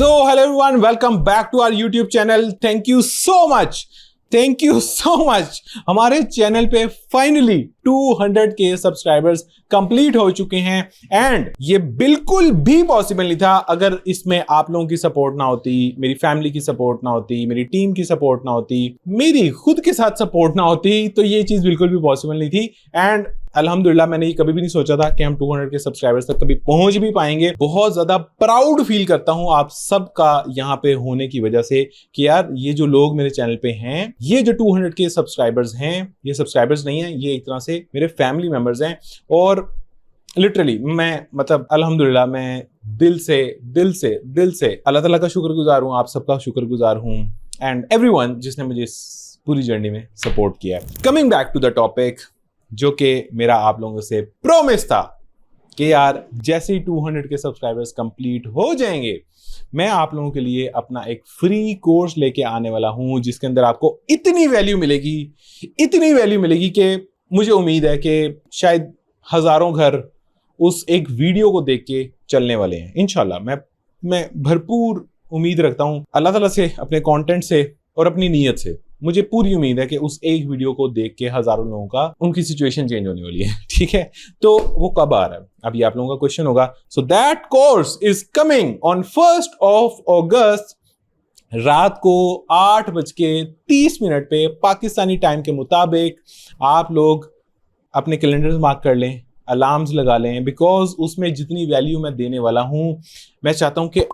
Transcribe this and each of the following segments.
So, hello everyone, welcome back to our YouTube channel. Thank you so much. हमारे channel पे finally 200K subscribers complete हो चुके हैं and ये बिल्कुल भी पॉसिबल नहीं था अगर इसमें आप लोगों की सपोर्ट ना होती, मेरी फैमिली की सपोर्ट ना होती, मेरी टीम की सपोर्ट ना होती, मेरी खुद के साथ सपोर्ट ना होती, तो ये चीज बिल्कुल भी पॉसिबल नहीं थी। एंड अल्हम्दुलिल्लाह मैंने ये कभी भी नहीं सोचा था कि हम 200K सब्सक्राइबर्स तक कभी पहुंच भी पाएंगे। बहुत ज्यादा प्राउड फील करता हूं आप सबका यहाँ पे होने की वजह से कि यार ये जो लोग मेरे चैनल पे हैं, ये जो 200K सब्सक्राइबर्स हैं, ये सब्सक्राइबर्स नहीं है, ये एक तरह से मेरे फैमिली मेंबर्स हैं। और लिटरली मैं मतलब अल्हम्दुलिल्लाह मैं दिल से अल्लाह ताला का शुक्रगुजार हूँ, आप सबका शुक्रगुजार हूँ एंड एवरीवन जिसने मुझे इस पूरी जर्नी में सपोर्ट किया है। Coming back to the topic, जो कि मेरा आप लोगों से प्रॉमिस था कि यार जैसे ही 200K सब्सक्राइबर्स कंप्लीट हो जाएंगे मैं आप लोगों के लिए अपना एक फ्री कोर्स लेके आने वाला हूं, जिसके अंदर आपको इतनी वैल्यू मिलेगी कि मुझे उम्मीद है कि शायद हजारों घर उस एक वीडियो को देख के चलने वाले हैं। इंशाल्लाह मैं भरपूर उम्मीद रखता हूं अल्लाह ताला से, अपने कंटेंट से और अपनी नीयत से। मुझे पूरी उम्मीद है कि उस एक वीडियो को देख के हजारों लोगों का उनकी सिचुएशन चेंज होने वाली है। ठीक है, तो वो कब आ रहा है अभी आप लोगों का क्वेश्चन होगा। So that course is coming on 1st of August रात को 8:30 पे पाकिस्तानी टाइम के मुताबिक। आप लोग अपने कैलेंडर मार्क कर लें, अलार्म्स लगा लें, बिकॉज उसमें जितनी वैल्यू मैं देने वाला हूं मैं चाहता हूं कि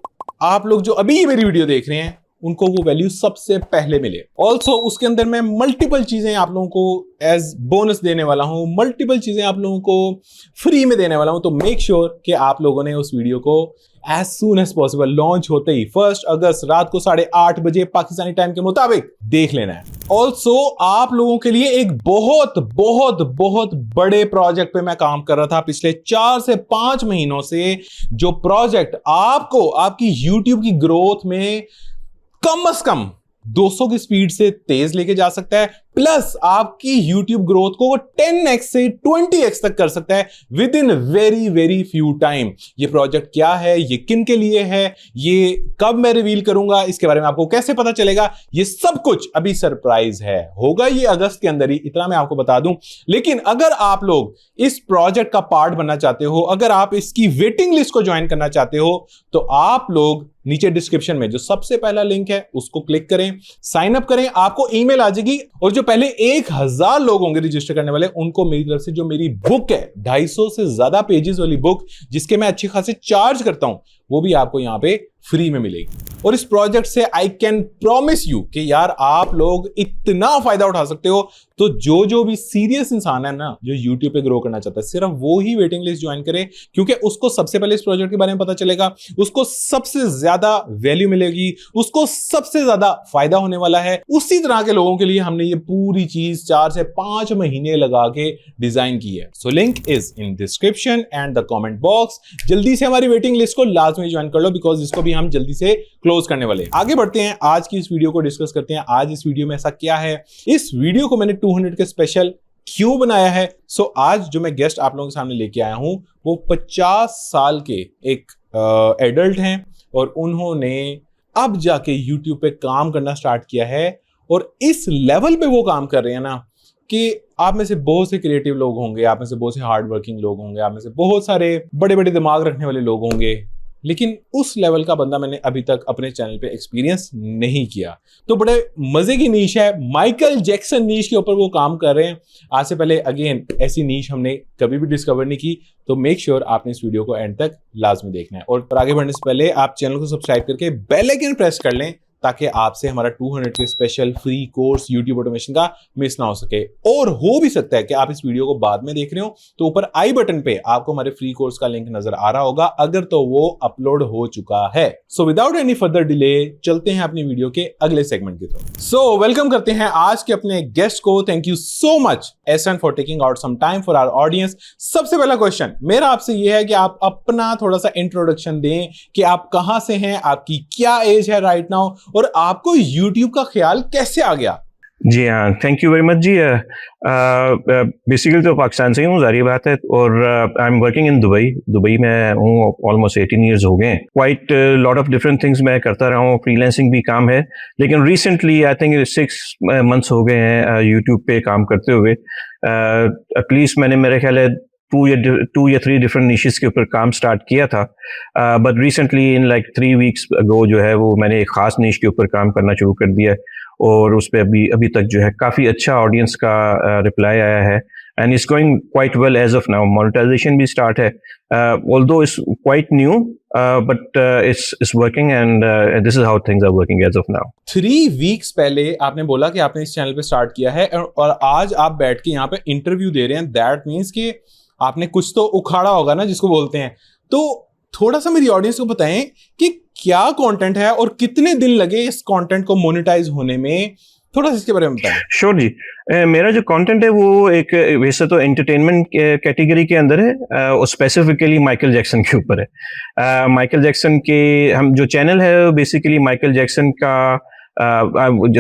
आप लोग जो अभी मेरी वीडियो देख रहे हैं उनको वो वैल्यू सबसे पहले मिले। ऑल्सो उसके अंदर मैं मल्टीपल चीजें आप लोगों को एज बोनस देने वाला हूं, मल्टीपल चीजें आप लोगों को फ्री में देने वाला हूं। तो मेक श्योर कि आप लोगों ने उस वीडियो को as soon as possible launch होते ही 1 अगस्त रात को 8:30 बजे पाकिस्तानी टाइम के मुताबिक देख लेना है। ऑल्सो आप लोगों के लिए एक बहुत बड़े प्रोजेक्ट पे मैं काम कर रहा था पिछले 4 से 5 महीनों से, जो प्रोजेक्ट आपको आपकी यूट्यूब की ग्रोथ में कम से कम 200 की स्पीड से तेज लेके जा सकता है, प्लस आपकी YouTube ग्रोथ को वो 10x से 20x तक कर सकता है with in very few time. ये प्रोजेक्ट क्या है, ये किन के लिए है, ये कब मैं रिवील करूंगा, इसके बारे में आपको कैसे पता चलेगा, ये सब कुछ अभी सरप्राइज है। होगा ये अगस्त के अंदर ही, इतना मैं आपको बता दूं। लेकिन अगर आप लोग इस प्रोजेक्ट का पार्ट बनना चाहते हो, अगर आप इसकी वेटिंग लिस्ट को ज्वाइन करना चाहते हो, तो आप लोग नीचे डिस्क्रिप्शन में जो सबसे पहला लिंक है उसको क्लिक करें, साइन अप करें, आपको ईमेल आ जाएगी। और जो पहले 1000 लोग होंगे रजिस्टर करने वाले, उनको मेरी तरफ से जो मेरी बुक है 250 से ज्यादा पेजेस वाली बुक, जिसके मैं अच्छी खासी चार्ज करता हूं, वो भी आपको यहां पे फ्री में मिलेगी। और इस प्रोजेक्ट से आई कैन प्रॉमिस यू कि यार आप लोग इतना फायदा उठा सकते हो। तो जो भी सीरियस इंसान है ना, जो YouTube पे ग्रो करना चाहता है, सिर्फ वो ही वेटिंग लिस्ट ज्वाइन करे, क्योंकि उसको सबसे पहले इस प्रोजेक्ट के बारे में पता चलेगा, उसको सबसे ज्यादा वैल्यू मिलेगी, उसको सबसे ज्यादा फायदा होने वाला है। उसी तरह के लोगों के लिए हमने ये पूरी चीज 4 से 5 महीने लगा के डिजाइन की है। So link is in description and the comment box. जल्दी से हमारी वेटिंग लिस्ट को लाजमी ज्वाइन कर लो, बिकॉज इसको भी हम जल्दी से क्लोज करने वाले हैं। आगे बढ़ते हैं, आज की इस वीडियो को डिस्कस करते हैं। आज इस वीडियो में ऐसा क्या है, इस वीडियो को मैंने 200K स्पेशल क्यों बनाया है। सो आज जो मैं गेस्ट आप लोगों के सामने लेके आया हूं वो 50 साल के एक एडल्ट हैं और उन्होंने अब जाके YouTube पे काम करना स्टार्ट किया है। और इस लेवल पे वो काम कर रहे हैं ना कि आप में से बहुत से क्रिएटिव लोग होंगे, आप में से बहुत से हार्ड वर्किंग लोग होंगे, आप में से बहुत सारे बड़े बड़े दिमाग रखने वाले लोग होंगे, लेकिन उस लेवल का बंदा मैंने अभी तक अपने चैनल पे एक्सपीरियंस नहीं किया। तो बड़े मजे की नीश है, माइकल जैक्सन नीश के ऊपर वो काम कर रहे हैं। आज से पहले अगेन ऐसी नीश हमने कभी भी डिस्कवर नहीं की, तो मेक श्योर आपने इस वीडियो को एंड तक लाजमी देखना है। और आगे बढ़ने से पहले आप चैनल को सब्सक्राइब करके बेल आइकन प्रेस कर लें, ताकि आपसे हमारा 200K special free course YouTube automation का मिस ना हो सके। और हो भी सकता है कि आप इस वीडियो को बाद में देख रहे हो, तो ऊपर आई बटन पे आपको हमारे फ्री कोर्स का लिंक नजर आ रहा होगा, अगर तो वो अपलोड हो चुका है। So without any further delay चलते हैं अपनी वीडियो के अगले सेगमेंट की तरफ। सो वेलकम करते हैं आज के अपने गेस्ट को। Thank you so much Ehsan for taking out some time for our audience. सबसे पहला क्वेश्चन मेरा आपसे यह है कि आप अपना थोड़ा सा इंट्रोडक्शन दें कि आप कहां से हैं, आपकी क्या एज है राइट नाउ, और आपको YouTube का ख्याल कैसे आ गया। जी हाँ, थैंक यू वेरी मच जी। बेसिकली तो पाकिस्तान से ही हूँ, ज़ाहिर बात है, और I am working in Dubai. Dubai में हूँ, ऑलमोस्ट 18 ईयर्स हो गए हैं। Quite lot of different things मैं करता रहा हूँ, फ्रीलांसिंग भी काम है, लेकिन रिसेंटली आई थिंक 6 मंथ्स हो गए हैं यूट्यूब पे काम करते हुए। एटलीस्ट मैंने, मेरे ख्याल है, 2 या 3 डिफरेंट निशेस के ऊपर काम स्टार्ट किया था, but recently in like 3 weeks ago जो है वो मैंने एक खास निश के ऊपर काम करना शुरू कर दिया है, और उस पर अभी तक जो है काफ़ी अच्छा ऑडियंस का रिप्लाई आया है, and it's going quite well as of now. Monetization भी स्टार्ट है, although it's quite new, but it's working, and this is how things are working as of now. 3 weeks पहले आपने बोला कि आपने इस चैनल पे स्टार्ट किया है, और आज आप बैठ के यहाँ पे इंटरव्यू दे रहे हैं। दैट मीन्स कि आपने कुछ तो उखाड़ा होगा ना, जिसको बोलते हैं। तो थोड़ा सा मेरी ऑडियंस को बताएं कि क्या कंटेंट है और कितने दिन लगे इस कंटेंट को मोनेटाइज होने में, थोड़ा सा इसके बारे में बताएं। श्योर जी। मेरा जो कंटेंट है वो एक, वैसे तो एंटरटेनमेंट कैटेगरी के अंदर है, और स्पेसिफिकली माइकल जैक्सन के ऊपर है। माइकल जैक्सन के हम जो चैनल है बेसिकली माइकल जैक्सन का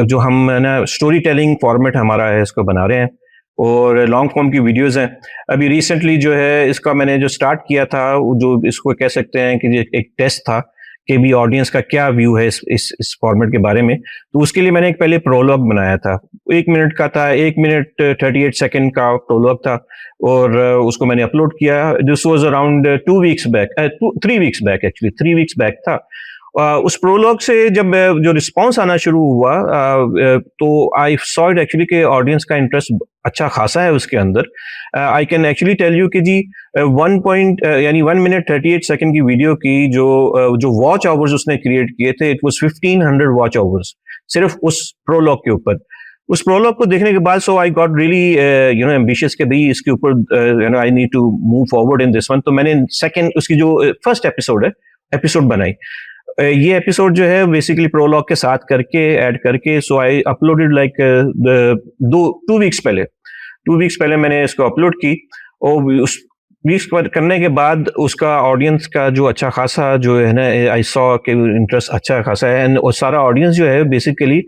जो हम ना स्टोरी टेलिंग फॉर्मेट हमारा है, इसको बना रहे हैं, और लॉन्ग फॉर्म की वीडियोस हैं। अभी रिसेंटली जो है इसका मैंने जो स्टार्ट किया था, जो इसको कह सकते हैं कि एक टेस्ट था कि भी ऑडियंस का क्या व्यू है इस फॉर्मेट के बारे में। तो उसके लिए मैंने एक पहले प्रोलॉग बनाया था, 1 मिनट का था, 1 मिनट 38 सेकेंड का प्रोलॉग था, और उसको मैंने अपलोड किया। This was around 2 weeks back, 3 weeks back, actually 3 weeks back था। उस प्रोलॉग से जब जो रिस्पांस आना शुरू हुआ, तो आई सॉ इट एक्चुअली कि ऑडियंस का इंटरेस्ट अच्छा खासा है उसके अंदर। I can actually tell you कि जी 1 मिनट 38 सेकंड की वीडियो की जो वॉच आवर्स उसने क्रिएट किए थे, इट वाज 1500 वॉच आवर्स सिर्फ उस प्रोलॉग के ऊपर। उस प्रोलॉग को देखने के बाद so I got really ambitious कि भाई इसके ऊपर I need to move forward in this one. तो मैंने सेकंड उसकी जो फर्स्ट एपिसोड बनाई। ये एपिसोड जो है बेसिकली प्रोलॉग के साथ करके ऐड करके, सो आई अपलोडेड लाइक 2 वीक्स पहले। 2 वीक्स पहले मैंने इसको अपलोड की, और उस वीक्स करने के बाद उसका ऑडियंस का जो अच्छा खासा जो है ना, आई सॉ के इंटरेस्ट अच्छा खासा है, एंड और सारा ऑडियंस जो है बेसिकली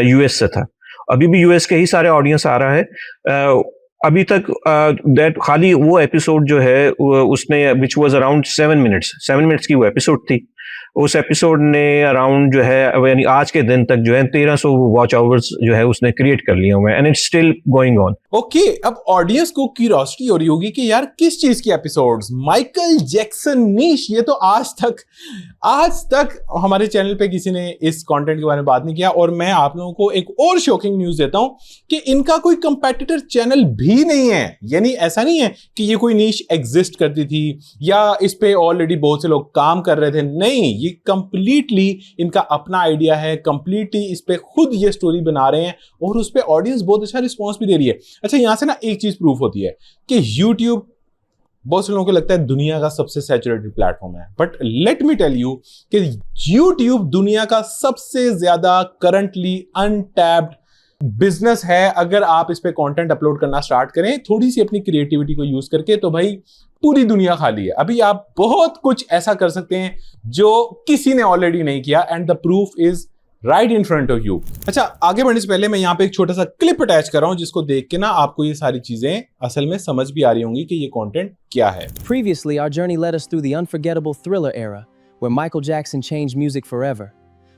यूएस से था। अभी भी यूएस के ही सारे ऑडियंस आ रहा है। अभी तक दैट खाली वो एपिसोड जो है उसने विच वाज अराउंड 7 मिनट्स की वो एपिसोड थी। उस एपिसोड ने अराउंड जो है, यानी आज के दिन तक जो है 1300 वॉच आवर्स जो है उसने क्रिएट कर लिए हुए हैं, and it's still going on. Okay, अब ऑडियंस को क्यूरियोसिटी हो रही होगी कि यार किस चीज की एपिसोड्स, माइकल जैक्सन नीश। ये तो आज तक हमारे चैनल पे किसी ने इस कंटेंट के बारे में बात नहीं किया। और मैं आप लोगों को एक और शॉकिंग न्यूज देता हूं कि इनका कोई कंपेटिटर चैनल भी नहीं है। यानी ऐसा नहीं है कि ये कोई नीश एग्जिस्ट करती थी या इस पे ऑलरेडी बहुत से लोग काम कर रहे थे। नहीं, ये कंप्लीटली इनका अपना आइडिया है, कंप्लीटली इस पे खुद ये स्टोरी बना रहे हैं, और उस पे ऑडियंस बहुत अच्छा रिस्पॉन्स भी दे रही है। अच्छा, यहां से ना एक चीज प्रूफ होती है कि YouTube बहुत से लोगों को लगता है दुनिया का सबसे सैचुरेटेड प्लेटफॉर्म है, but let me tell you कि YouTube दुनिया का सबसे ज्यादा करंटली अनटैप्ड बिजनेस है। अगर आप इस पे कंटेंट अपलोड करना स्टार्ट करें थोड़ी सी अपनी क्रिएटिविटी को यूज करके, तो भाई पूरी दुनिया खाली है। अभी आप बहुत कुछ ऐसा कर सकते हैं जो किसी ने ऑलरेडी नहीं किया, and the proof is right in front of you. अच्छा, आगे बढ़ने से पहले मैं यहाँ पे एक छोटा सा क्लिप अटैच कर रहा हूँ, जिसको देख के ना आपको ये सारी चीजें असल में समझ भी आ रही होंगी कि ये कंटेंट क्या है। Previously, our journey led us through the unforgettable Thriller era, where Michael Jackson changed music forever.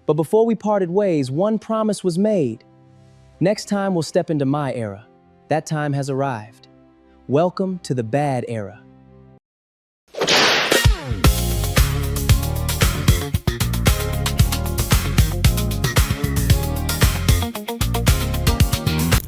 But before we parted ways, one promise was made. Next time, we'll step into my era. That time has arrived. Welcome to the bad era.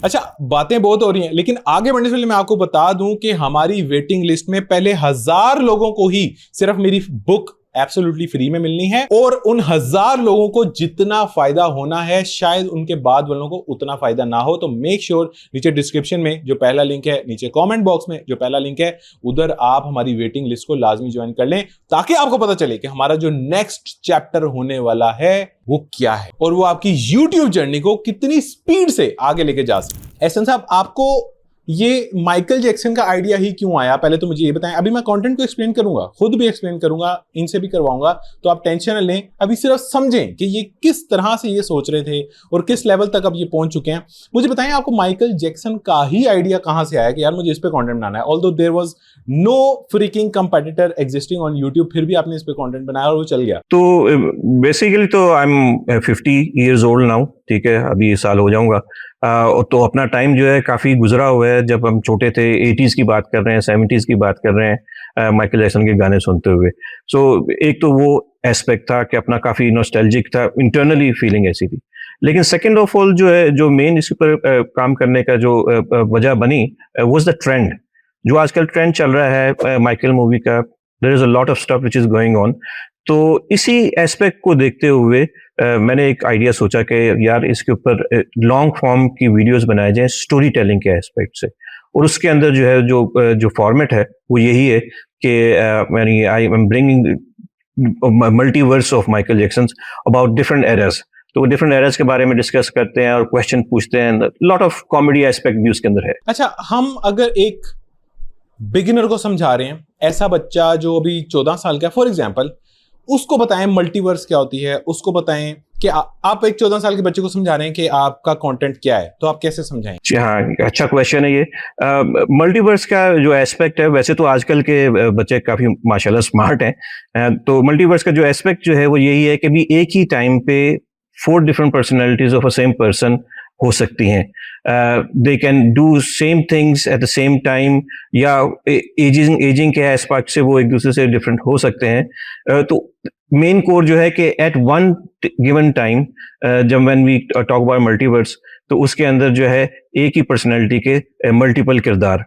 अच्छा, बातें बहुत हो रही हैं, लेकिन आगे बढ़ने से पहले मैं आपको बता दूं कि हमारी वेटिंग लिस्ट में पहले 1000 लोगों को ही सिर्फ मेरी बुक एब्सोल्युटली फ्री में मिलनी है, और उन 1000 लोगों को जितना फायदा होना है शायद उनके बाद वालों को उतना फायदा ना हो। तो मेक श्योर नीचे डिस्क्रिप्शन में जो पहला लिंक है, नीचे कमेंट बॉक्स में जो पहला लिंक है, उधर आप हमारी वेटिंग लिस्ट को लाजमी ज्वाइन कर लें, ताकि आपको पता चले कि हमारा जो नेक्स्ट चैप्टर होने वाला है वो क्या है, और वो आपकी YouTube जर्नी को कितनी स्पीड से आगे लेके जा सकते। एहसन साहब, आपको ये माइकल जैक्सन का आइडिया ही क्यों आया, पहले तो मुझे ये बताएं। अभी मैं कंटेंट को एक्सप्लेन करूंगा, खुद भी एक्सप्लेन करूंगा, इनसे भी करवाऊंगा, तो आप टेंशन न लें। अभी सिर्फ समझें कि ये किस तरह से ये सोच रहे थे और किस लेवल तक अब ये पहुंच चुके हैं। मुझे बताएं, आपको माइकल जैक्सन का ही आइडिया कहां से आया कि यार मुझे इस पे कंटेंट बनाना है? Although there was no freaking competitor existing on YouTube, फिर भी आपने इस पे कंटेंट बनाया और वो चल गया। तो बेसिकली तो I am 50 years old now, ठीक है, अभी साल हो जाऊंगा। तो अपना टाइम जो है काफ़ी गुजरा हुआ है। जब हम छोटे थे, 80s की बात कर रहे हैं, 70s की बात कर रहे हैं, माइकल जैक्सन के गाने सुनते हुए। सो एक तो वो एस्पेक्ट था कि अपना काफ़ी नॉस्टैल्जिक था, इंटरनली फीलिंग ऐसी थी। लेकिन सेकेंड ऑफ ऑल जो है, जो मेन इसके ऊपर काम करने का जो वजह बनी, वाज द ट्रेंड। जो आजकल ट्रेंड चल रहा है माइकल मूवी का, there is a lot of stuff which is going on. तो इसी एस्पेक्ट को देखते हुए मैंने एक आइडिया सोचा कि यार इसके ऊपर लॉन्ग फॉर्म की वीडियोस बनाए जाएं स्टोरी टेलिंग के एस्पेक्ट से। और उसके अंदर जो है जो फॉर्मेट है वो यही है कि I am bringing multiverse of Michael Jackson about different eras. तो डिफरेंट एरास के बारे में डिस्कस करते हैं और क्वेश्चन पूछते हैं। लॉट ऑफ कॉमेडी एस्पेक्ट भी उसके अंदर है। अच्छा, हम अगर एक बिगिनर को समझा रहे हैं, ऐसा बच्चा जो अभी 14 साल का, फॉर एग्जाम्पल, उसको बताएं मल्टीवर्स क्या होती है, उसको बताएं कि आप एक 14 साल के बच्चे को समझा रहे हैं कि आपका कंटेंट क्या है, तो आप कैसे समझाएं? जी हाँ, अच्छा क्वेश्चन है ये। मल्टीवर्स का जो एस्पेक्ट है, वैसे तो आजकल के बच्चे काफी माशाल्लाह स्मार्ट हैं। तो मल्टीवर्स का जो एस्पेक्ट जो है वो यही है कि भी एक ही टाइम पे 4 different personalities of a same person हो सकती हैं। They can do same things at the same time, या एजिंग के एस्पेक्ट से वो एक दूसरे से डिफरेंट हो सकते हैं। तो मेन कोर जो है कि एट वन गिवन टाइम, जब when we talk about multiverse, तो उसके अंदर जो है एक ही पर्सनैलिटी के मल्टीपल किरदार,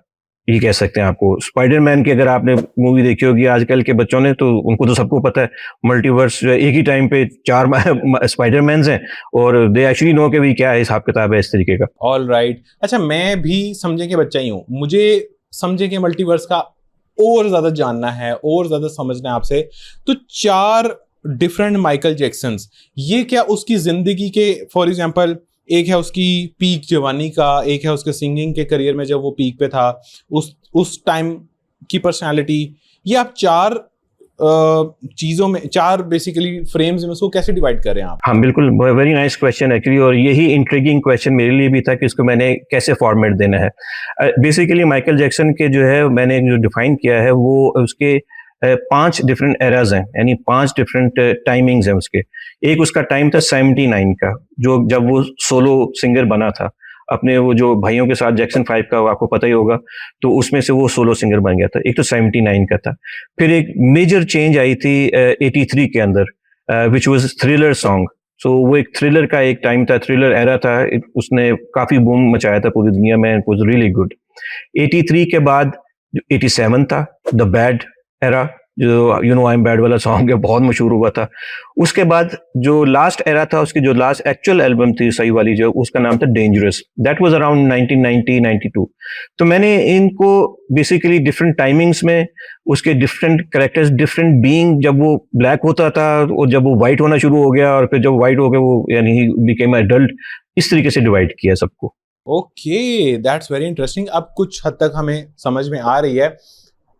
ये कह सकते हैं आपको। स्पाइडरमैन की अगर आपने मूवी देखी होगी आजकल के बच्चों ने, तो उनको तो सबको पता है मल्टीवर्स जो है, एक ही टाइम पे 4 स्पाइडरमैन्स हैं और दे एक्चुअली नो कि भी क्या है हिसाब किताब है इस तरीके का। All right. अच्छा, मैं भी समझे के बच्चा ही हूँ, मुझे समझे के मल्टीवर्स का और ज्यादा जानना है और ज्यादा समझना है आपसे। तो 4 डिफरेंट माइकल जैक्सन्स, ये क्या उसकी जिंदगी के, फॉर एग्जांपल, एक है उसकी पीक जवानी का, एक है उसके सिंगिंग के करियर में जब वो पीक पे था, उस टाइम की पर्सनालिटी, ये आप 4 चीजों में, 4 बेसिकली फ्रेम्स में उसको कैसे डिवाइड कर रहे हैं आप? हाँ बिल्कुल, वेरी नाइस क्वेश्चन एक्चुअली, और यही इंट्रिगिंग क्वेश्चन मेरे लिए भी था कि इसको मैंने कैसे फॉर्मेट देना है। बेसिकली माइकल जैक्सन के जो है मैंने जो डिफाइन किया है वो उसके 5 डिफरेंट एराज हैं, यानी 5 डिफरेंट टाइमिंग्स हैं उसके। एक उसका टाइम था 79 का, जो जब वो सोलो सिंगर बना था अपने वो जो भाइयों के साथ, जैक्सन 5 का आपको पता ही होगा, तो उसमें से वो सोलो सिंगर बन गया था। एक तो 79 का था। फिर एक मेजर चेंज आई थी 83 के अंदर, विच वाज थ्रिलर सॉन्ग। सो वो एक थ्रिलर का एक टाइम था, थ्रिलर एरा था, उसने काफी बूम मचाया था पूरी दुनिया में, इट वाज रियली गुड। 83 के बाद 87 था, द बैड एरा, जो you know I am bad वाला सॉन्ग है, बहुत मशहूर हुआ था। उसके बाद जो लास्ट एरा था, उसकी जो लास्ट एक्चुअल एल्बम थी सही वाली, जो उसका नाम था डेंजरस, दैट वाज अराउंड 1990-92। तो मैंने इनको बेसिकली डिफरेंट टाइमिंग्स में उसके डिफरेंट कैरेक्टर्स, डिफरेंट बीइंग, जब वो ब्लैक होता था और जब वो वाइट होना शुरू हो गया और फिर जब वाइट हो गया वो यानी ही बिकेम एडल्ट, इस तरीके से डिवाइड किया सबको। Okay, that's very interesting. अब कुछ हद तक हमें समझ में आ रही है।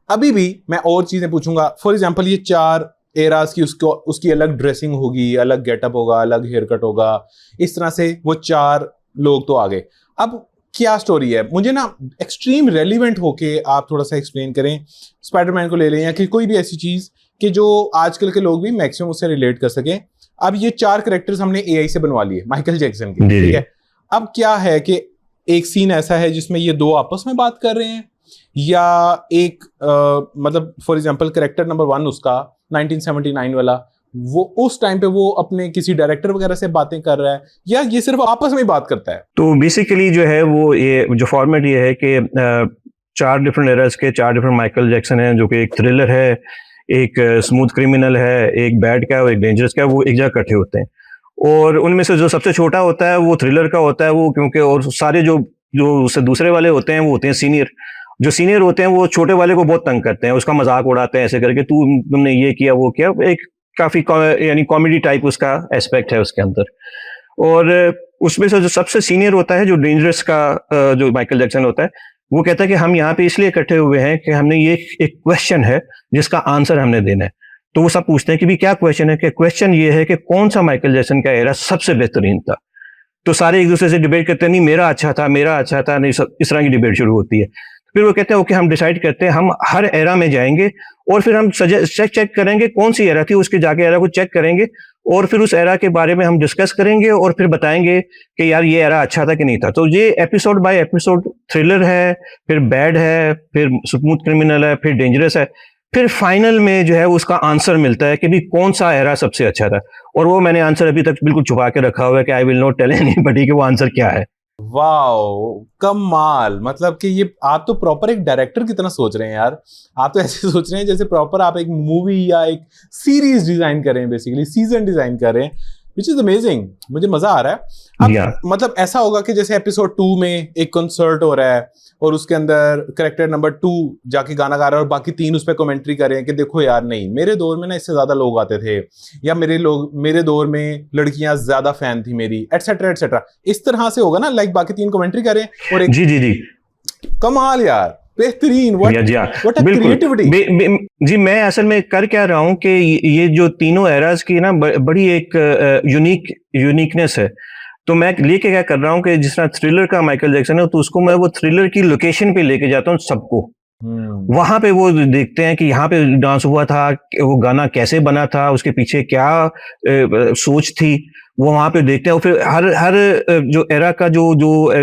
अभी भी मैं और चीजें पूछूंगा। फॉर एग्जांपल, ये 4 एरास की उसकी अलग ड्रेसिंग होगी, अलग गेटअप होगा, अलग हेयर कट होगा, इस तरह से वो 4 लोग तो आ गए। अब क्या स्टोरी है, मुझे ना एक्सट्रीम रेलिवेंट होके आप थोड़ा सा एक्सप्लेन करें। स्पाइडरमैन को ले लें या कि कोई भी ऐसी चीज कि जो आजकल के लोग भी मैक्सिमम उससे रिलेट कर सकें। अब ये 4 कैरेक्टर्स हमने एआई से बनवा लिए माइकल जैक्सन के, ठीक है। अब क्या है कि एक सीन ऐसा है जिसमें ये 2 आपस में बात कर रहे हैं, या एक मतलब फॉर एग्जांपल कैरेक्टर नंबर 1 उसका 1979 वाला, वो उस टाइम पे वो अपने किसी डायरेक्टर वगैरह से बातें कर रहा है, या ये सिर्फ आपस में ही बात करता है? तो बेसिकली जो है वो ये जो फॉर्मेट ये है कि 4 डिफरेंट एरास के 4 डिफरेंट माइकल जैक्सन हैं, जो कि एक थ्रिलर है, एक स्मूथ क्रिमिनल है, एक बैड का है और एक डेंजरस का है, वो एक जगह इकट्ठे होते हैं। और उनमें से जो सबसे छोटा होता है वो थ्रिलर का होता है, वो क्योंकि, और सारे जो उससे दूसरे वाले होते हैं वो होते हैं सीनियर। जो सीनियर होते हैं वो छोटे वाले को बहुत तंग करते हैं, उसका मजाक उड़ाते हैं ऐसे करके, तुमने ये किया वो किया, एक काफी यानी कॉमेडी टाइप उसका एस्पेक्ट है उसके अंदर। और उसमें से जो सबसे सीनियर होता है, जो डेंजरस का जो माइकल जैक्सन होता है, वो कहता है कि हम यहाँ पे इसलिए इकट्ठे हुए हैं कि हमने ये एक क्वेश्चन है जिसका आंसर हमने देना है। तो वो सब पूछते हैं कि भी क्या क्वेश्चन है, कि क्वेश्चन ये है कि कौन सा माइकल जैक्सन का एरा सबसे बेहतरीन था। तो सारे एक दूसरे से डिबेट करते हैं, नहीं मेरा अच्छा था, मेरा अच्छा था, नहीं, सब इस तरह की डिबेट शुरू होती है। फिर वो कहते हैं ओके हम डिसाइड करते हैं, हम हर एरा में जाएंगे और फिर हम चेक करेंगे कौन सी एरा थी, उसके जाके एरा को चेक करेंगे और फिर उस एरा के बारे में हम डिस्कस करेंगे और फिर बताएंगे कि यार ये एरा अच्छा था कि नहीं था। तो ये एपिसोड बाय एपिसोड थ्रिलर है, फिर बैड है, फिर स्मूथ क्रिमिनल है, फिर डेंजरस है, फिर फाइनल में जो है उसका आंसर मिलता है कि भी कौन सा एरा सबसे अच्छा था। और वो मैंने आंसर अभी तक बिल्कुल छुपा के रखा हुआ है कि I will not tell anybody कि वो आंसर क्या है। वाओ, कमाल। मतलब कि ये आप तो प्रॉपर एक डायरेक्टर की तरह सोच रहे हैं यार। आप तो ऐसे सोच रहे हैं जैसे प्रॉपर आप एक मूवी या एक सीरीज डिजाइन कर रहे हैं, बेसिकली सीजन डिजाइन कर रहे हैं, विच इज अमेजिंग। मुझे मजा आ रहा है। अब मतलब ऐसा होगा कि जैसे एपिसोड 2 में एक कंसर्ट हो रहा है और उसके अंदर कैरेक्टर नंबर 2 जाके गाना गा रहा है और बाकी 3 उस पर कमेंट्री कर रहे हैं कि देखो यार, नहीं मेरे दौर में ना इससे ज्यादा लोग आते थे, या मेरे दौर में लड़कियां ज्यादा फैन थी मेरी, एटसेट्रा एटसेट्रा। इस तरह से होगा ना, लाइक बाकी 3 कमेंट्री करें और एक जी कमाल यार, बेहतरीन। What a creativity. जी मैं असल में कर क्या रहा हूँ कि ये जो तीनों एराज की ना बड़ी एक यूनिकनेस है। तो मैं लेके क्या कर रहा हूँ कि जिस तरह थ्रिलर का माइकल जैक्सन है, तो उसको मैं वो थ्रिलर की लोकेशन पे लेके जाता हूँ सबको। वहां पे वो देखते हैं कि यहाँ पे डांस हुआ था, वो गाना कैसे बना था, उसके पीछे क्या सोच थी, वो वहां पे देखते हैं। और फिर हर जो एरा का जो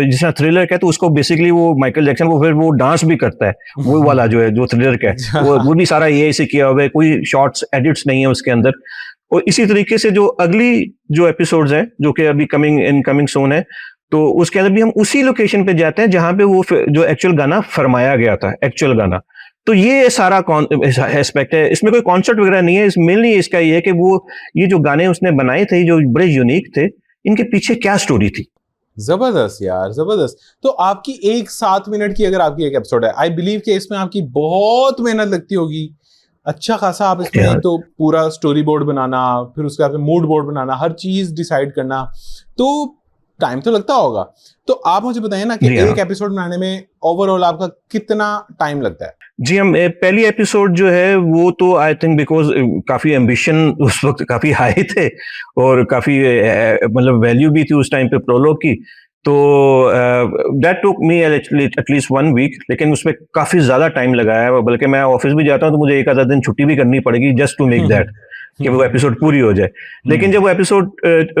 जिस तरह थ्रिलर का है, तो उसको बेसिकली वो माइकल जैक्सन वो फिर वो डांस भी करता है, वो वाला जो है जो थ्रिलर का है वो भी सारा ये से किया हुआ है, कोई शॉर्ट्स एडिट्स नहीं है उसके अंदर। और इसी तरीके से जो अगली जो एपिसोड्स हैं जो कि अभी कमिंग सोन है, तो उसके अंदर भी हम उसी लोकेशन पे जाते हैं जहां पे वो जो एक्चुअल गाना फरमाया गया था, एक्चुअल गाना। तो ये सारा एस्पेक्ट है, इसमें कोई कॉन्सेप्ट वगैरह नहीं है। मेनली इसका ये है कि वो ये जो गाने उसने बनाए थे जो बड़े यूनिक थे, इनके पीछे क्या स्टोरी थी। जबरदस्त यार, जबरदस्त। तो आपकी एक 7 मिनट की अगर आपकी एक एपिसोड है, आई बिलीव कि इसमें आपकी बहुत मेहनत लगती होगी। अच्छा खासा आप इसमें एक तो पूरा स्टोरी बोर्ड बनाना, फिर उसके बाद मूड बोर्ड बनाना, हर चीज डिसाइड करना, तो टाइम तो लगता होगा। तो आप मुझे बताइए ना कि एक एपिसोड बनाने में ओवरऑल आपका कितना टाइम लगता है? जी हम पहली एपिसोड जो है वो तो आई थिंक बिकॉज काफी एम्बिशन उस वक्त काफी हाई थे और काफी मतलब वैल्यू भी थी उस टाइम पे प्रोलॉग की, तो that took me at least 1 week. लेकिन उसमें काफी ज्यादा टाइम लगा है, बल्कि मैं ऑफिस भी जाता हूँ तो मुझे एक आधा दिन छुट्टी भी करनी पड़ेगी जस्ट टू मेक दैट कि वो एपिसोड पूरी हो जाए। लेकिन जब वो एपिसोड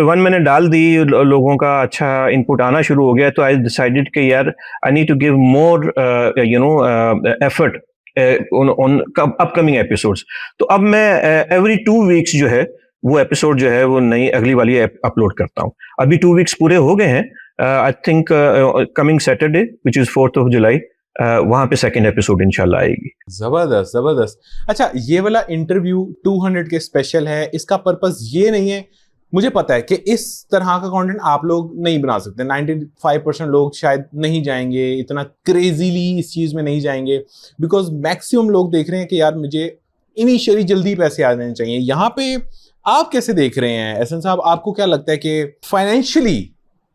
1 मैंने डाल दी, लोगों का अच्छा इनपुट आना शुरू हो गया, तो आई डिसाइडेड कि यार I need to give more effort on upcoming episodes. तो अब मैं एवरी 2 वीक्स जो है वो एपिसोड जो है वो नई अगली वाली अपलोड करता हूँ। अभी 2 वीक्स पूरे हो गए हैं। I think coming Saturday which is 4th of July वहां पे सेकंड एपिसोड इंशाल्लाह आएगी। जबरदस्त, जबरदस्त। अच्छा, ये वाला इंटरव्यू 200 के स्पेशल है, इसका पर्पस ये नहीं है, मुझे पता है कि इस तरह का कंटेंट आप लोग नहीं बना सकते। 95% लोग शायद नहीं जाएंगे इतना क्रेजीली, इस चीज में नहीं जाएंगे, बिकॉज मैक्सिमम लोग देख रहे हैं कि यार मुझे इनिशियली जल्दी पैसे आ जाने चाहिए। यहाँ पे आप कैसे देख रहे हैं एहसन साहब? आपको क्या लगता है कि फाइनेंशियली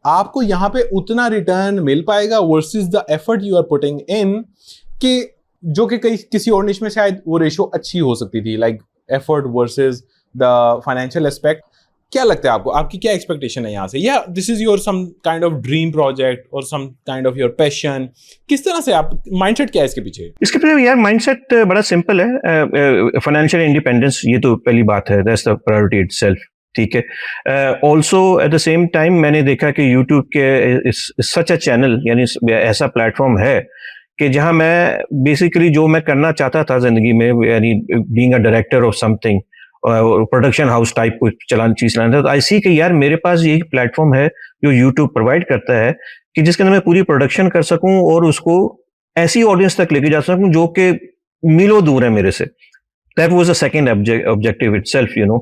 आपको यहाँ पे उतना रिटर्न मिल पाएगा versus the effort you are putting in, कि जो कि किसी और निश में शायद वो रेशो अच्छी हो सकती थी, like effort versus the financial aspect? क्या लगता है आपको? आपकी क्या एक्सपेक्टेशन है यहाँ से? या this is your some kind of dream project और some kind of your passion? किस तरह से आप माइंडसेट क्या है इसके पीछे? इसके पीछे यार माइंडसेट बड़ा सिंपल है। फाइनेंशियल इंडिपेंडेंस, ये तो पहली बात है, दैट्स द प्रायोरिटी इटसेल्फ। ठीक है। Also at the same time मैंने देखा कि यूट्यूब के सच अ चैनल, यानी ऐसा प्लेटफॉर्म है कि जहां मैं बेसिकली जो मैं करना चाहता था जिंदगी में, यानी being a director of something, production house type को चलाना था, तो आई सी कि यार मेरे पास यही प्लेटफॉर्म है जो यूट्यूब प्रोवाइड करता है कि जिसके अंदर मैं पूरी प्रोडक्शन कर सकूं और उसको ऐसी ऑडियंस तक लेके जा सकूं जो कि मीलों दूर है मेरे से। That was the second objective itself, you know.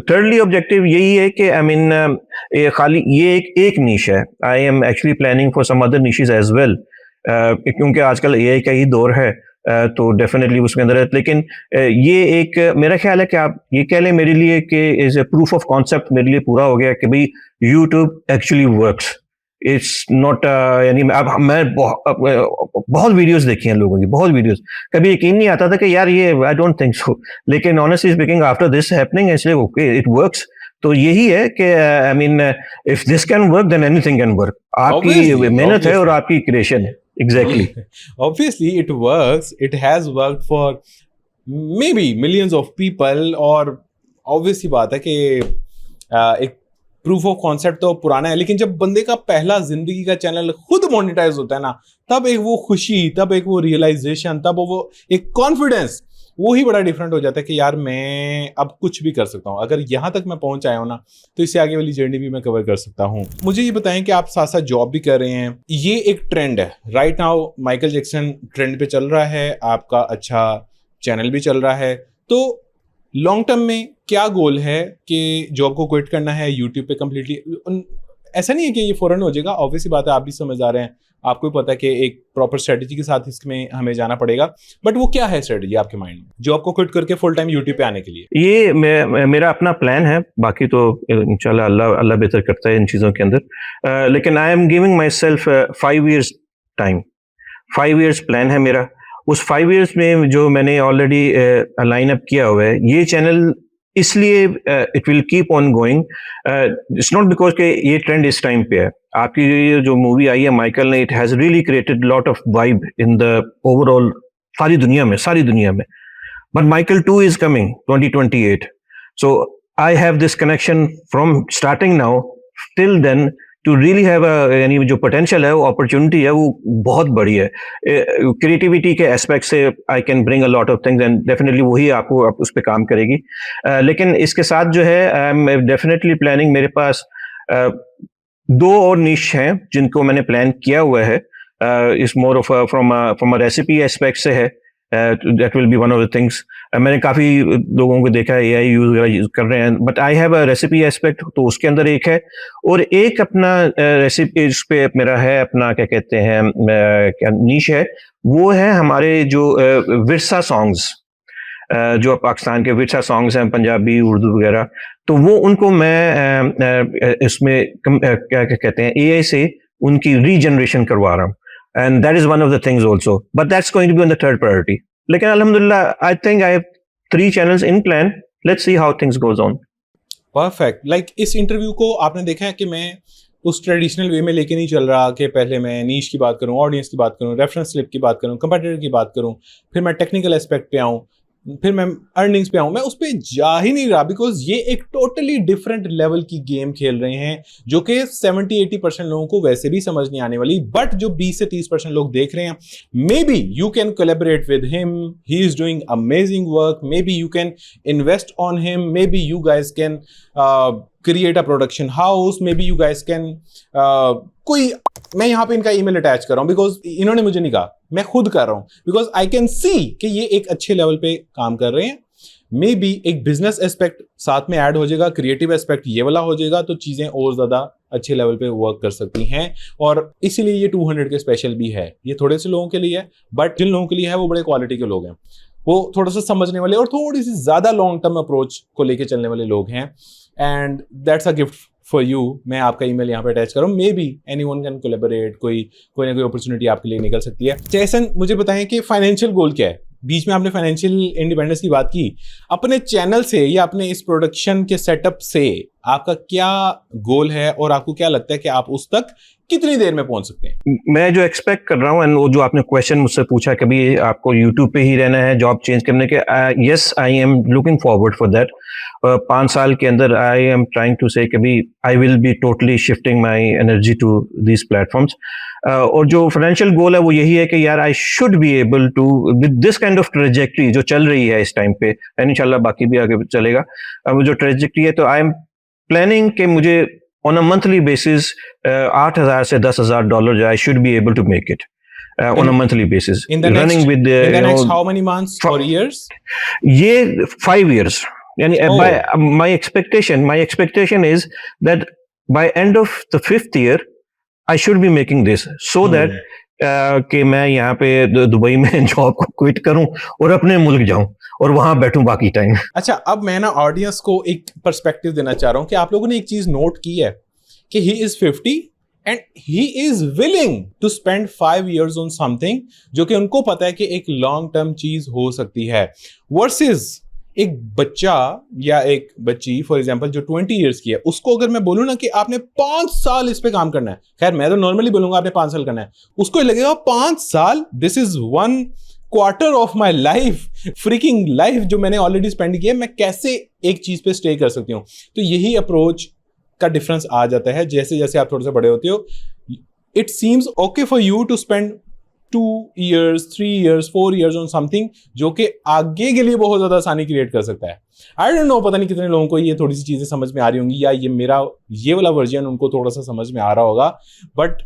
Thirdly objective यही है कि I mean खाली ये एक नीश है। I am actually planning for some other niches as well, क्योंकि आजकल AI का ही दौर है, तो डेफिनेटली उसके अंदर है। लेकिन ये एक मेरा ख्याल है कि आप ये कह लें मेरे लिए कि as a proof of concept मेरे लिए पूरा हो गया कि भाई YouTube actually works. It's not यानी अब मैं बहुत वीडियोस देखी हैं लोगों की, बहुत वीडियोस, कभी यकीन नहीं आता था कि यार ये आई डोंट थिंक सो, लेकिन honestly speaking after this happening इसलिए ओके इट वर्क्स। तो यही है कि I mean if this can work than anything can work. आपकी Obviously, मेहनत है और obviously. आपकी क्रिएशन है। Exactly Obviously, it works. It has worked for maybe millions of people. और obvious ही बात है कि एक प्रूफ ऑफ कॉन्सेप्ट तो पुराना है, लेकिन जब बंदे का पहला जिंदगी का चैनल खुद मोनेटाइज होता है ना, तब एक वो खुशी, तब एक वो रियलाइजेशन, तब वो एक कॉन्फिडेंस, वो ही बड़ा डिफरेंट हो जाता है कि यार मैं अब कुछ भी कर सकता हूँ। अगर यहाँ तक मैं पहुंच आया हूँ ना, तो इससे आगे वाली जर्नी भी मैं कवर कर सकता हूँ। मुझे ये बताएं कि आप साथ साथ जॉब भी कर रहे हैं, ये एक ट्रेंड है right now, Michael Jackson trend पे चल रहा है, आपका अच्छा चैनल भी चल रहा है, तो लॉन्ग टर्म में क्या गोल है कि जॉब को क्विट करना है, यूट्यूब पे कंप्लीटली? ऐसा नहीं है कि ये फौरन हो जाएगा, ऑब्वियसली बात है, आप भी समझदार हैं, आपको भी पता है कि एक प्रॉपर स्ट्रेटेजी के साथ इसमें हमें जाना पड़ेगा, बट वो क्या है स्ट्रेटेजी आपके माइंड में जॉब को क्विट करके फुल टाइम यूट्यूब पे आने के लिए? ये मेरा अपना प्लान है, बाकी तो इंशाल्लाह अल्लाह बेहतर करता है इन चीज़ों के अंदर, लेकिन I am giving my self 5 years time, 5 years plan है मेरा। उस 5 years में जो मैंने ऑलरेडी लाइन अप किया हुआ है, ये चैनल इसलिए it will keep on going, it's not because के ये ट्रेंड इस टाइम पे है। आपकी ये जो मूवी आई है माइकल ने, it has really created lot of vibe in the overall सारी दुनिया में, बट Michael 2 is coming 2028, so I have this connection from starting now till then to really have यानी जो पोटेंशियल है, वो अपॉर्चुनिटी है, वो बहुत बड़ी है। क्रिएटिविटी के एस्पेक्ट से I can bring a lot of things and definitely वही आपको उस पर काम करेगी। लेकिन इसके साथ जो है आई एम डेफिनेटली प्लानिंग, मेरे पास 2 और निश हैं जिनको मैंने प्लान किया हुआ है। इस more of from a recipe aspect से है, that will be one of the things. मैंने काफ़ी लोगों को देखा है AI यूज़ कर रहे हैं, but I have a recipe aspect, तो उसके अंदर एक है, और एक अपना रेसिपी इस पे मेरा है अपना क्या कहते हैं क्या नीश है, वो है हमारे जो विरसा सॉन्ग्स, जो पाकिस्तान के विरसा सॉन्ग्स हैं, पंजाबी उर्दू वगैरह, तो वो उनको मैं इसमें क्या कहते हैं AI से उनकी रीजनरेशन करवा रहा हूँ, and that is one of the things also, but that's going to be on the third priority. लेकिन अल्हम्दुलिल्लाह I think I have 3 channels in plan, let's see how things goes on. Perfect. Like इस interview को आपने देखा है कि मैं उस ट्रेडिशनल वे में लेके नहीं चल रहा कि पहले मैं नीश की बात करूं, ऑडियंस की बात करूं, रेफरेंस स्लिप की बात करूं, कंपेटिटर की बात करूं, फिर मैं टेक्निकल एस्पेक्ट पे आऊं, फिर मैं अर्निंग्स पे आऊं। मैं उस पर जा ही नहीं रहा, बिकॉज ये एक टोटली डिफरेंट लेवल की गेम खेल रहे हैं जो कि 70-80% लोगों को वैसे भी समझ नहीं आने वाली, बट जो 20 से 30% लोग देख रहे हैं, may be you can collaborate with him, he is doing amazing work, may be you can invest on him, may be you guys can create a production house, may be you guys can कोई, मैं यहाँ पे इनका email attach कर रहा हूँ because इन्होंने मुझे नहीं कहा, मैं खुद कर रहा हूँ, बिकॉज आई कैन सी कि ये एक अच्छे लेवल पे काम कर रहे हैं। मे बी एक बिजनेस एस्पेक्ट साथ में ऐड हो जाएगा, क्रिएटिव एस्पेक्ट ये वाला हो जाएगा, तो चीजें और ज्यादा अच्छे लेवल पे वर्क कर सकती हैं, और इसीलिए ये 200 के स्पेशल भी है। ये थोड़े से लोगों के लिए है, बट जिन लोगों के लिए है वो बड़े क्वालिटी के लोग हैं, वो थोड़ा सा समझने वाले और थोड़ी सी ज्यादा लॉन्ग टर्म अप्रोच को लेके चलने वाले लोग हैं, and that's a gift for you. मैं आपका ईमेल यहाँ पे अटैच करूँ, may be anyone can collaborate, कोई ना कोई अपॉर्चुनिटी आपके लिए निकल सकती है। जैसन मुझे बताएं कि फाइनेंशियल गोल क्या है? बीच में आपने फाइनेंशियल इंडिपेंडेंस की बात की, अपने चैनल से या अपने इस प्रोडक्शन के सेटअप से आपका क्या गोल है, और आपको क्या लगता है कि आप उस तक कितनी देर में पहुंच सकते हैं? मैं जो एक्सपेक्ट कर रहा हूँ, एंड वो जो आपने क्वेश्चन मुझसे पूछा कभी आपको यूट्यूब पे ही रहना है, जॉब चेंज करने के, yes I am looking forward for that. 5 साल के अंदर I am trying to say कभी I will be totally shifting my energy to these platforms. और जो फाइनेंशियल गोल है वो यही है कि यार I should be able to with this kind of trajectory जो चल रही है इस टाइम पे, एंड इंशाल्लाह बाकी भी आगे चलेगा, जो ट्रेजेक्ट्री है, तो आई एम प्लानिंग कि मुझे on a monthly basis, $8,000 से $10,000, I should be able to make it on a monthly basis. In the running next, with in the next how many months or years? ये 5 years. यानी my expectation is that by end of the 5th year, I should be making this so that कि मैं यहाँ पे Dubai में job को quit करूं और अपने मुल्क जाऊं और वहां बैठूं बाकी टाइम। अच्छा, अब मैं ना ऑडियंस को एक पर्सपेक्टिव देना चाह रहा हूं कि आप लोगों ने एक चीज नोट की है कि he is 50 and he is willing to spend 5 years on something जो कि उनको पता है कि एक लॉन्ग टर्म चीज हो सकती है, वर्सेस एक बच्चा या एक बच्ची फॉर एग्जांपल जो 20 years की है, उसको अगर मैं बोलूं ना कि आपने 5 साल इस पे काम करना है, खैर मैं तो नॉर्मली बोलूंगा आपने 5 साल करना है, उसको लगेगा 5 साल, this is 1/4 of my life, freaking life जो मैंने ऑलरेडी स्पेंड किया, मैं कैसे एक चीज पे स्टे कर सकती हूँ। तो यही अप्रोच का डिफरेंस आ जाता है जैसे जैसे आप थोड़े से बड़े होते हो। It seems okay for you to spend 2 years, 3 years, 4 years on something जो कि आगे के लिए बहुत ज्यादा आसानी क्रिएट कर सकता है। आई डोंट नो, पता नहीं कितने लोगों को ये थोड़ी सी चीजें समझ में आ रही होंगी या ये वाला वर्जन उनको थोड़ा सा समझ में आ रहा होगा, but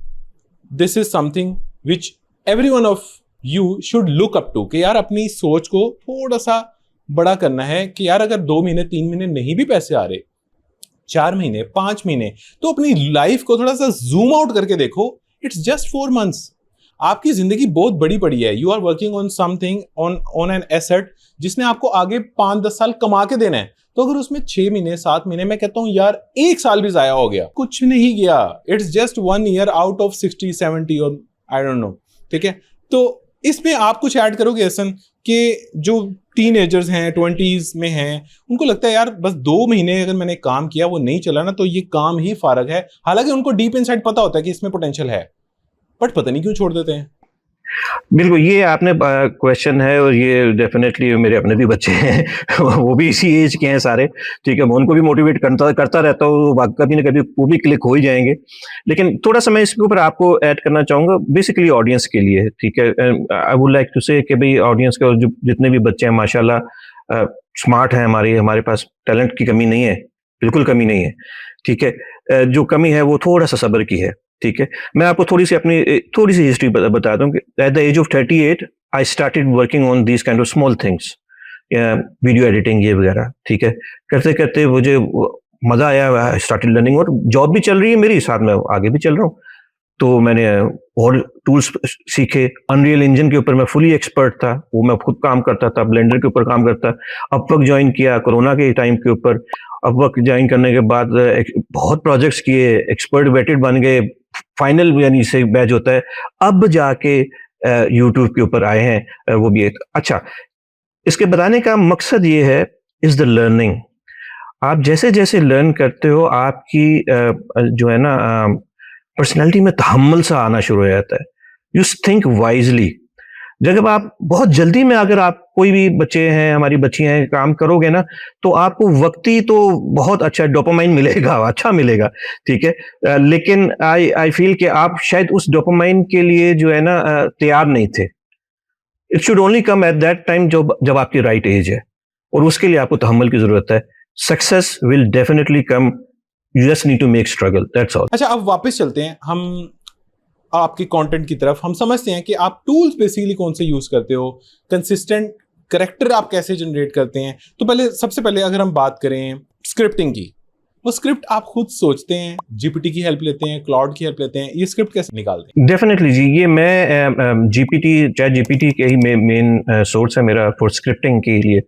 this is something which every one of you should look up to कि यार अपनी सोच को थोड़ा सा बड़ा करना है कि यार अगर 2 महीने 3 महीने नहीं भी पैसे आ रहे, 4 महीने 5 महीने, तो अपनी लाइफ को थोड़ा सा जूम आउट करके देखो। It's just 4 months। आपकी जिंदगी बहुत बड़ी पड़ी है। You are working on something, on an asset जिसने आपको आगे 5-10 साल कमा के देना है। तो अगर उसमें 6 महीने 7 महीने, मैं कहता हूं यार 1 साल भी जाया हो गया, कुछ नहीं गया। It's just 1 year out of 60-70 और आई डोंट नो, ठीक है। तो इसमें आप कुछ ऐड करोगे ऐसा कि जो टीनेजर्स हैं 20s में हैं, उनको लगता है यार बस 2 महीने अगर मैंने काम किया वो नहीं चला ना तो ये काम ही फारग है, हालांकि उनको डीप इनसाइड पता होता है कि इसमें पोटेंशियल है, बट पता नहीं क्यों छोड़ देते हैं। बिल्कुल, ये आपने क्वेश्चन है और ये डेफिनेटली मेरे अपने भी बच्चे हैं वो भी इसी एज के हैं सारे, ठीक है। मैं उनको भी मोटिवेट करता रहता हूँ, कभी ना कभी वो भी क्लिक हो ही जाएंगे। लेकिन थोड़ा सा मैं इसके ऊपर आपको ऐड करना चाहूँगा, बेसिकली ऑडियंस के लिए, ठीक है। आई वुड लाइक टू से कि भाई ऑडियंस के जो जितने भी बच्चे हैं माशाल्लाह स्मार्ट हैं, हमारे पास टैलेंट की कमी नहीं है, बिल्कुल कमी नहीं है, ठीक है। जो कमी है वो थोड़ा सा सब्र की है, ठीक है। मैं आपको थोड़ी सी हिस्ट्री बता दूं कि at the age of 38 I started working on these kind of small things, video editing ये वगैरह, ठीक है। करते करते मुझे मजा आया, आई स्टार्टेड लर्निंग, और जॉब भी चल रही है मेरी, साथ में आगे भी चल रहा हूँ। तो मैंने और टूल्स सीखे। अनरियल इंजन के ऊपर मैं फुली एक्सपर्ट था, वो मैं खुद काम करता था। ब्लेंडर के ऊपर काम करता। अपवर्क ज्वाइन किया कोरोना के टाइम के ऊपर। अपवर्क ज्वाइन करने के बाद बहुत प्रोजेक्ट्स किए, एक्सपर्ट वेटेड बन गए, फाइनल यानी से बैच होता है। अब जाके यूट्यूब के ऊपर आए हैं, वो भी एक अच्छा। इसके बताने का मकसद ये है, इज द लर्निंग। आप जैसे जैसे लर्न करते हो, आपकी जो है ना पर्सनैलिटी में तहम्मुल सा आना शुरू हो जाता है। You think wisely. जब आप बहुत जल्दी में, अगर आप कोई भी बच्चे हैं, हमारी बच्चियां हैं, काम करोगे ना, तो आपको वक्ती तो बहुत अच्छा डोपामाइन मिलेगा, अच्छा मिलेगा, ठीक है। लेकिन आई फील कि आप शायद उस डोपामाइन के लिए जो है ना तैयार नहीं थे। It should only come at that time जब आपकी राइट एज है, और उसके लिए आपको तहम्मुल की जरूरत है। Success will definitely come, you just need to make struggle, that's all. अच्छा, अब वापस चलते हैं हम आपके कंटेंट की तरफ। हम समझते हैं कि आप टूल्स बेसिकली कौन से यूज करते हो, कंसिस्टेंट कैरेक्टर आप कैसे जनरेट करते हैं। तो सबसे पहले अगर हम बात करें स्क्रिप्टिंग की, वो स्क्रिप्ट आप खुद सोचते हैं, जीपीटी की हेल्प लेते हैं, क्लाउड की हेल्प लेते हैं, ये स्क्रिप्ट कैसे निकालते हैं? डेफिनेटली जी, ये मैं चैट जीपीटी के ही मेन सोर्स है मेरा फॉर स्क्रिप्टिंग के लिए।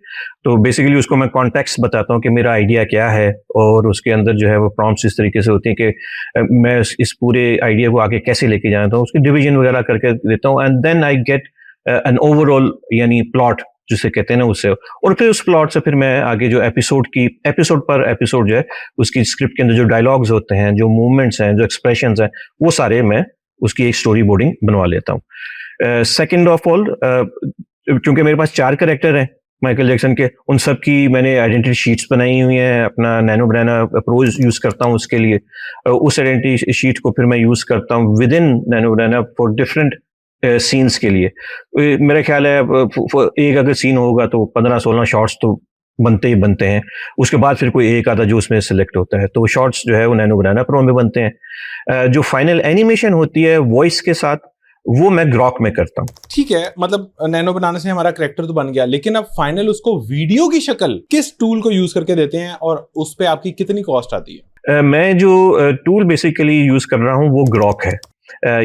तो बेसिकली उसको मैं कॉन्टेक्स्ट बताता हूँ कि मेरा आइडिया क्या है, और उसके अंदर जो है वो प्रॉम्प्ट्स इस तरीके से होती हैं कि मैं इस पूरे आइडिया को आगे कैसे लेके जाता हूँ, उसकी डिवीजन वगैरह करके देता हूँ, and then I get an overall यानी प्लॉट जिसे कहते हैं ना, उससे। और फिर उस प्लॉट से फिर मैं आगे जो एपिसोड पर एपिसोड जो है उसकी स्क्रिप्ट के अंदर जो डायलॉग्स होते हैं, जो मूवमेंट्स हैं, जो एक्सप्रेशंस हैं, वो सारे मैं उसकी एक स्टोरी बोर्डिंग बनवा लेता हूँ। सेकंड ऑफ ऑल, क्योंकि मेरे पास 4 कैरेक्टर हैं माइकल जैक्सन के, उन सब की मैंने आइडेंटिटी शीट्स बनाई हुई हैं। अपना नैनो बनाना अप्रोच यूज करता हूँ उसके लिए। उस आइडेंटिटी शीट को फिर मैं यूज करता हूँ with in nano banana for different scenes के लिए। मेरा ख्याल है एक अगर सीन होगा तो 15-16 शॉट्स तो बनते ही बनते हैं। उसके बाद फिर कोई एक आधा जो उसमें सिलेक्ट होता है, तो वो शॉट्स जो है वो नैनो बनाना प्रो में बनते हैं। जो फाइनल एनिमेशन होती है वॉइस के साथ, वो मैं ग्रॉक में करता हूँ। ठीक है, मतलब नैनो बनाने से हमारा कैरेक्टर तो बन गया, लेकिन अब फाइनल उसको वीडियो की शक्ल किस टूल को यूज करके देते हैं और उस पे आपकी कितनी कॉस्ट आती है? मैं जो टूल बेसिकली यूज कर रहा हूँ वो ग्रॉक है,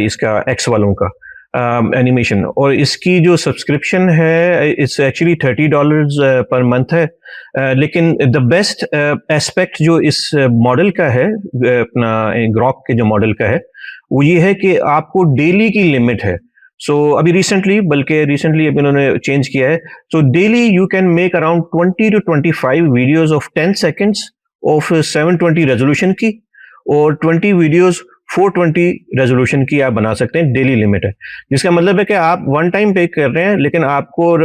इसका एक्स वालों का। एनिमेशन, और इसकी जो सब्सक्रिप्शन है इट्स एक्चुअली $30 पर मंथ है। लेकिन द बेस्ट एस्पेक्ट जो इस मॉडल का है, अपना ग्रॉक के जो मॉडल का है, वो ये है कि आपको डेली की लिमिट है। सो अभी रिसेंटली अभी उन्होंने चेंज किया है। So daily you can make around 20 to 25 videos of 10 seconds of 720 resolution की, और 20 वीडियोस 420 रेजोल्यूशन की आप बना सकते हैं। डेली लिमिट है, जिसका मतलब है कि आप वन टाइम पे कर रहे हैं, लेकिन आपको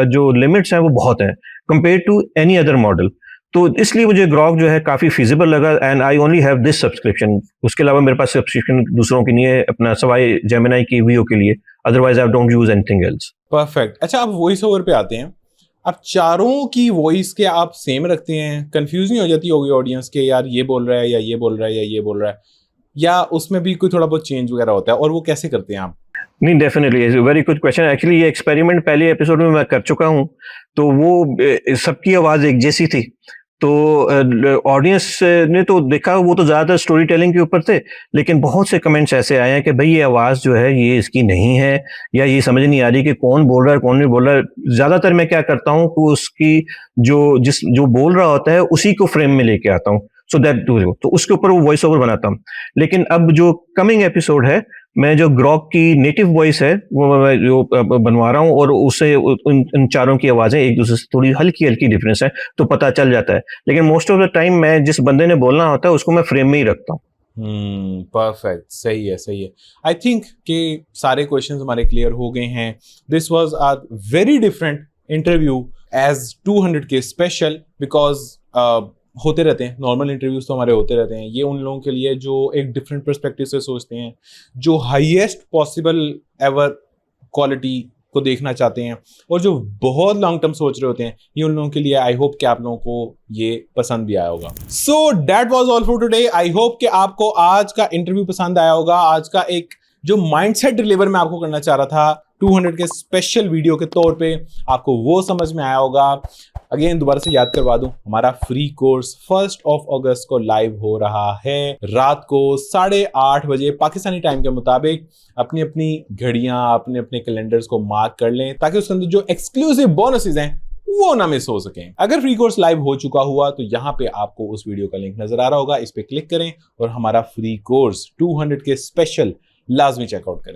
जो लिमिट्स हैं वो बहुत हैं compare to any other model. तो इसलिए मुझे ग्रॉक जो है काफी फिजिबल लगा, and I only have this subscription. उसके अलावा मेरे पास सब्सक्रिप्शन दूसरों की नहीं है, अपना सवाई जेमिनी की वीओ के लिए, otherwise I don't use anything else. Perfect. अच्छा, आप वॉइस ओवर पे आते हैं, आप चारों की वॉइस के आप सेम रखते हैं? कंफ्यूज नहीं हो जाती होगी ऑडियंस के, यार ये बोल रहा है या ये बोल रहा है या ये बोल रहा है, या उसमें भी कोई थोड़ा बहुत चेंज वगैरह होता है, और वो कैसे करते हैं आप? नहीं, definitely very good question. Actually ये एक्सपेरिमेंट पहले एपिसोड में मैं कर चुका हूँ, तो वो सबकी आवाज एक जैसी थी। तो ऑडियंस ने तो देखा, वो तो ज्यादातर स्टोरी टेलिंग के ऊपर थे, लेकिन बहुत से कमेंट्स ऐसे आए हैं कि भाई ये आवाज जो है ये इसकी नहीं है, या ये समझ नहीं आ रही कि कौन बोल रहा है कौन नहीं बोल रहा है। ज्यादातर मैं क्या करता हूँ कि उसकी जो बोल रहा होता है उसी को फ्रेम में लेके आता हूँ, सो दैट तो उसके ऊपर वो वॉइस ओवर बनाता हूँ। लेकिन अब जो कमिंग एपिसोड है, मैं जो ग्रॉक की नेटिव वॉइस है वो मैं जो बनवा रहा हूँ, और उससे उन चारों की आवाजें एक दूसरे से थोड़ी हल्की हल्की डिफरेंस है, तो पता चल जाता है। लेकिन मोस्ट ऑफ द टाइम मैं जिस बंदे ने बोलना होता है उसको मैं फ्रेम में ही रखता हूँ। परफेक्ट, सही है, सही है। आई थिंक कि सारे क्वेश्चंस हमारे क्लियर हो गए हैं। This was a very different interview as 200K special, because होते रहते हैं नॉर्मल इंटरव्यूज तो हमारे होते रहते हैं, ये उन लोगों के लिए जो एक डिफरेंट पर्सपेक्टिव से सोचते हैं, जो हाईएस्ट पॉसिबल एवर क्वालिटी को देखना चाहते हैं, और जो बहुत लॉन्ग टर्म सोच रहे होते हैं, ये उन लोगों के लिए आई होप कि आप लोगों को ये पसंद भी आया होगा। So that was all for today. I hope कि आपको आज का इंटरव्यू पसंद आया होगा। आज का एक जो माइंडसेट डिलीवर मैं आपको करना चाह रहा था 200K स्पेशल वीडियो के तौर पे, आपको वो समझ में आया होगा। अगेन दोबारा से याद करवा दूं, हमारा फ्री कोर्स 1 अगस्त को लाइव हो रहा है, रात को 8:30 बजे पाकिस्तानी टाइम के मुताबिक। अपनी अपनी घड़ियां, अपने अपने कैलेंडर्स को मार्क कर लें, ताकि उसके अंदर जो एक्सक्लूसिव बोनसेस हैं वो ना मिस हो सकें। अगर फ्री कोर्स लाइव हो चुका हुआ तो यहाँ पे आपको उस वीडियो का लिंक नजर आ रहा होगा, इस पे क्लिक करें और हमारा फ्री कोर्स 200K स्पेशल लाजमी चेकआउट करें।